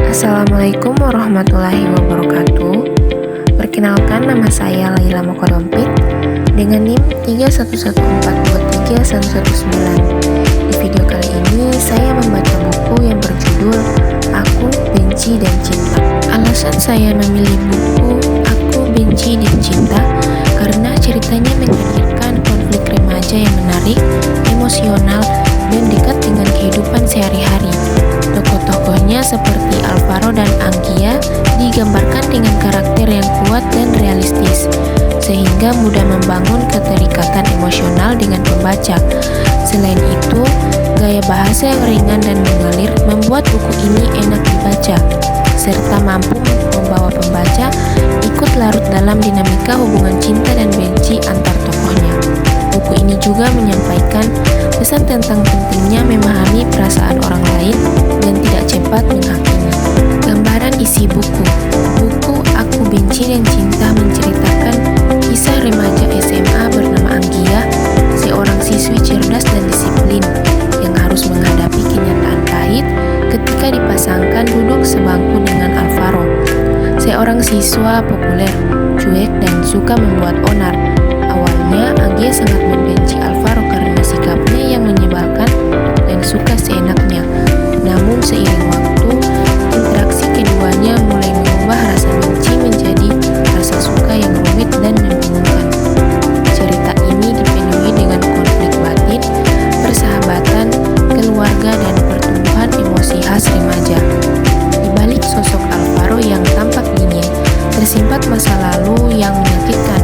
Assalamualaikum warahmatullahi wabarakatuh. Perkenalkan, nama saya Laila Mokolompit dengan NIM 311423119. Di video kali ini saya membaca buku yang berjudul Aku, Benci dan Cinta. Alasan saya memilih buku Aku, Benci dan Cinta karena ceritanya menghadirkan konflik remaja yang menarik, emosional, dan dekat dengan kehidupan sehari-hari. Tokoh-tokohnya seperti Alvaro dan Anggia digambarkan dengan karakter yang kuat dan realistis, sehingga mudah membangun keterikatan emosional dengan pembaca. Selain itu, gaya bahasa yang ringan dan mengalir membuat buku ini enak dibaca, serta mampu membawa pembaca ikut larut dalam dinamika hubungan cinta dan benci antar tokohnya. Buku ini juga menyampaikan pesan tentang pentingnya memahami perasaan orang lain dan tidak cepat menghakimi. Gambaran isi buku. Buku Aku, Benci dan Cinta menceritakan kisah remaja SMA bernama Anggia, seorang siswi cerdas dan disiplin yang harus menghadapi kenyataan pahit ketika dipasangkan duduk sebangku dengan Alvaro, seorang siswa populer, cuek dan suka membuat onar. Awalnya, Anggia sangat membenci Alvaro karena sikapnya yang menyebalkan dan suka seenaknya. Namun seiring waktu, interaksi keduanya mulai mengubah rasa benci menjadi rasa suka yang rumit dan membingungkan. Cerita ini dipenuhi dengan konflik batin, persahabatan, keluarga, dan pertumbuhan emosi khas remaja. Di balik sosok Alvaro yang tampak dingin, tersimpan masa lalu yang menyakitkan.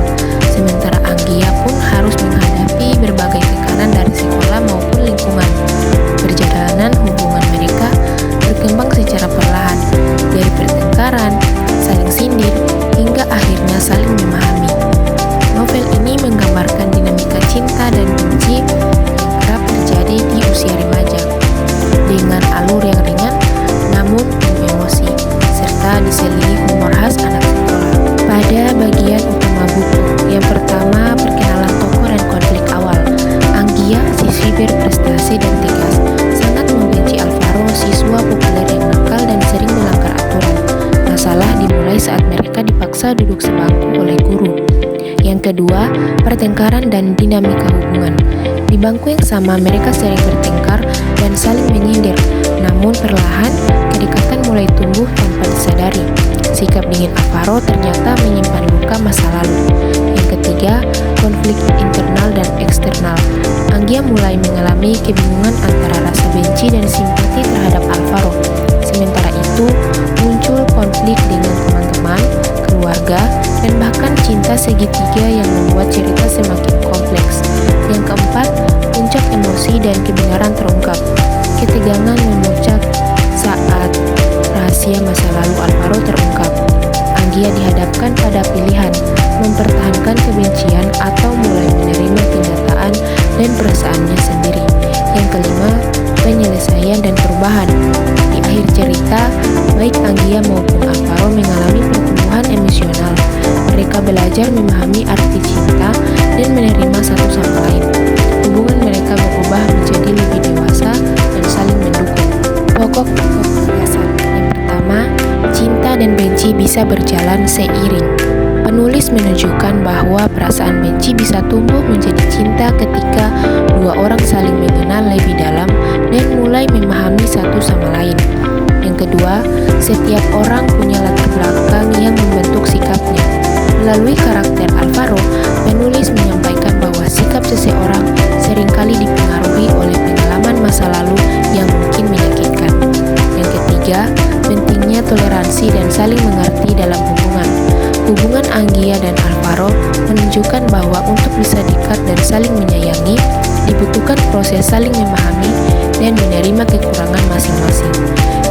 Sementara Anggia pun harus menghadapi berbagai tekanan dari sekolah maupun lingkungan. Perjalanan hubungan mereka berkembang secara perlahan, dari pertengkaran, saling sindir, hingga akhirnya saling memahami. Novel ini menggambarkan dinamika cinta dan benci yang kerap terjadi di usia remaja, dengan alur yang ringan namun penuh emosi, serta diselingi humor khas anak sekolah. Pada bagian utama buku, yang pertama, perkenalan tokoh dan konflik awal. Anggia, siswi berprestasi dan tegas, sangat membenci Alvaro, siswa populer yang nakal dan sering melanggar aturan. Masalah dimulai saat mereka dipaksa duduk sebangku oleh guru. Yang kedua, pertengkaran dan dinamika hubungan. Di bangku yang sama, mereka sering bertengkar dan saling menyindir. Namun perlahan, kedekatan mulai tumbuh tanpa disadari. Sikap dingin Alvaro ternyata menyimpan luka masa lalu. Yang ketiga, konflik internal dan eksternal. Anggia mulai mengalami kebingungan antara rasa benci dan simpati terhadap Alvaro. Sementara itu, muncul konflik dengan teman-teman, keluarga, dan bahkan cinta segitiga yang membuat cerita semakin kompleks. Yang keempat, puncak emosi dan kebenaran terungkap. Ketegangan memuncak saat rahasia masa lalu Alvaro terungkap. Anggia dihadapkan pada pilihan, mempertahankan kebencian atau mulai menerima kenyataan dan perasaannya sendiri. Yang kelima, penyelesaian dan perubahan. Di akhir cerita, baik Anggia maupun Alvaro mengalami pertumbuhan emosional. Mereka belajar memahami arti cinta dan menerima satu sama lain. Hubungan mereka berubah menjadi lebih dewasa dan saling mendukung. Pokok-pokok gagasan. Yang pertama, cinta dan benci bisa berjalan seiring. Penulis menunjukkan bahwa perasaan benci bisa tumbuh menjadi cinta ketika dua orang saling mengenal lebih dalam dan mulai memahami satu sama lain. Yang kedua, setiap orang punya latar belakang yang membentuk sikapnya. Melalui karakter Alvaro, penulis menyampaikan bahwa sikap seseorang seringkali dipengaruhi oleh pengalaman masa lalu yang mungkin menyakitkan. Yang ketiga, pentingnya toleransi dan saling mengerti dalam hubungan. Hubungan Anggia dan Alvaro menunjukkan bahwa untuk bisa dekat dan saling menyayangi, dibutuhkan proses saling memahami dan menerima kekurangan masing-masing.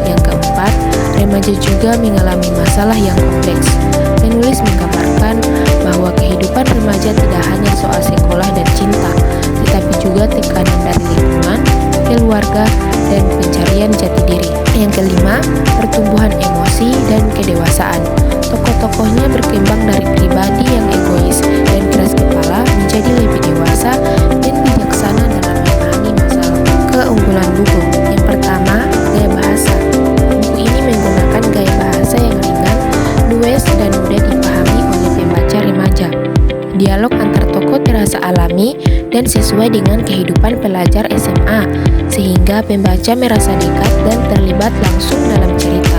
Yang keempat, remaja juga mengalami masalah yang kompleks. Penulis menggambarkan bahwa kehidupan remaja tidak hanya soal sekolah dan cinta, tetapi juga tekanan dari lingkungan, keluarga, dan pencarian jati diri. Yang kelima, pertumbuhan emosi dan kedewasaan. Tokoh-tokohnya berkembang dari pribadi yang egois dan keras kepala menjadi lebih dewasa dan bijaksana dalam memahami masalah. Keunggulan buku. Yang pertama, gaya bahasa. Buku ini menggunakan terasa alami dan sesuai dengan kehidupan pelajar SMA, sehingga pembaca merasa dekat dan terlibat langsung dalam cerita.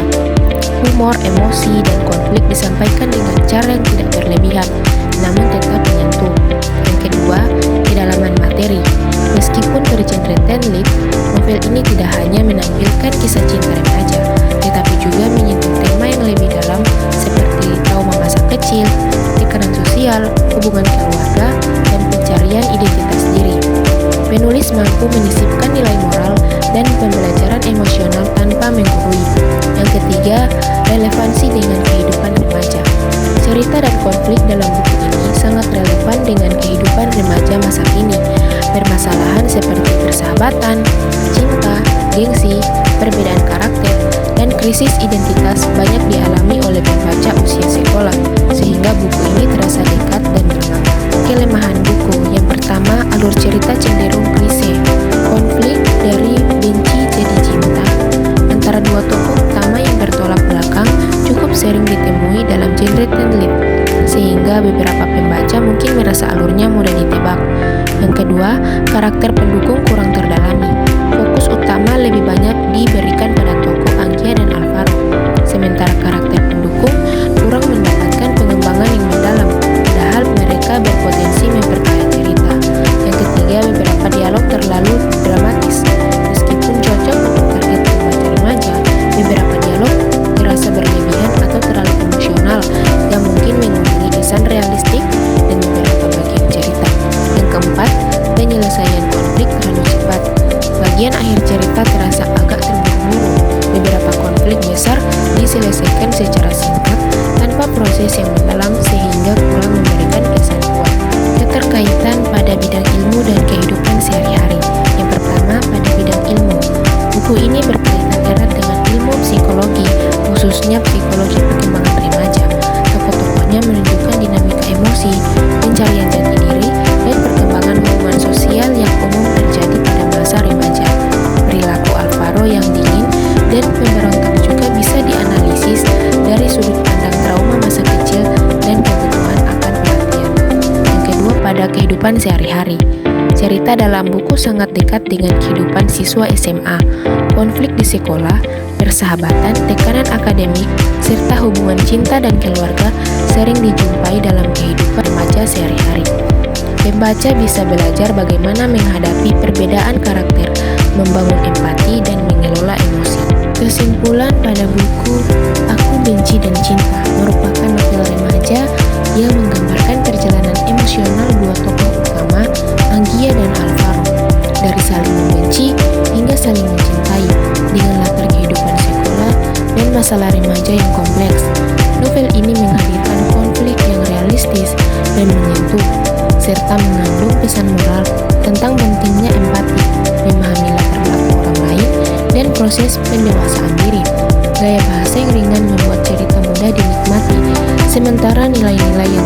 Humor, emosi, dan konflik disampaikan dengan cara yang tidak berlebihan, namun tetap menyentuh. Yang kedua, kedalaman materi. Meskipun bergenre teen lit, novel ini tidak hanya menampilkan kisah cinta remaja, tetapi juga menyentuh tema yang lebih dalam seperti trauma masa kecil, tekanan sosial, hubungan keluarga, dan pencarian identitas diri. Penulis mampu menyisipkan nilai moral dan pembelajaran emosional tanpa menggurui. Yang ketiga, relevansi dengan kehidupan remaja. Cerita dan konflik dalam buku ini sangat relevan dengan kehidupan remaja masa kini. Permasalahan seperti persahabatan, cinta, gengsi, perbedaan karakter, dan krisis identitas banyak dialami oleh pembaca usia sekolah, sehingga buku ini terasa dekat dan bermakna. Kelemahan buku yang pertama, alur cerita cenderung klise. Konflik dari benci jadi cinta antara dua tokoh utama yang bertolak belakang cukup sering ditemui dalam genre teen lit, sehingga beberapa pembaca mungkin merasa alurnya mudah ditebak. Yang kedua, karakter pendukung kurang terdalami. Fokus utama lebih banyak diberikan pada tokoh Anggia dan Alvaro, sementara karakter pendukung kurang mendapatkan pengembangan yang mendalam, padahal mereka berpotensi memperkaya cerita. Yang ketiga, beberapa dialog terlalu dramatis. Meskipun cocok untuk target pembaca remaja, beberapa dialog terasa berlebihan atau terlalu emosional yang mungkin mengurangi kesan realistik dan beberapa bagian cerita. Yang keempat, penyelesaian konflik terlalu cepat. Bagian akhir cerita terasa agak terburu-buru. Beberapa konflik besar diselesaikan secara singkat tanpa proses yang mendalam sehingga kurang memberikan kesan kuat. Keterkaitan pada bidang ilmu dan kehidupan sehari-hari. Yang pertama, pada bidang ilmu. Buku ini berkaitan erat dengan ilmu psikologi, khususnya psikologi perkembangan remaja. Tokoh-tokohnya menunjukkan dinamika emosi, pencarian jati diri, dan perkembangan hubungan sosial yang umum terjadi pada masa remaja. Perilaku Alvaro yang dingin dan pemberontak juga bisa dianalisis dari sudut pandang trauma masa kecil dan kebutuhan akan perhatian. Yang kedua, pada kehidupan sehari-hari. Cerita dalam buku sangat dekat dengan kehidupan siswa SMA. Konflik di sekolah, persahabatan, tekanan akademik, serta hubungan cinta dan keluarga sering dijumpai dalam kehidupan remaja sehari-hari. Pembaca bisa belajar bagaimana menghadapi perbedaan karakter, membangun empati, dan mengelola emosi. Kesimpulan pada buku Aku Benci dan Cinta merupakan novel remaja yang menggambarkan perjalanan emosional dua tokoh utama, Anggia dan Alvaro, dari saling membenci hingga saling mencintai dengan latar kehidupan sekolah dan masalah remaja yang kompleks. Novel ini menghadirkan konflik yang realistis dan menyentuh, serta mengandung pesan moral tentang pentingnya empati, memahami latar belakang orang lain, dan proses pendewasaan diri. Gaya bahasa yang ringan membuat cerita mudah dinikmati, sementara nilai-nilai yang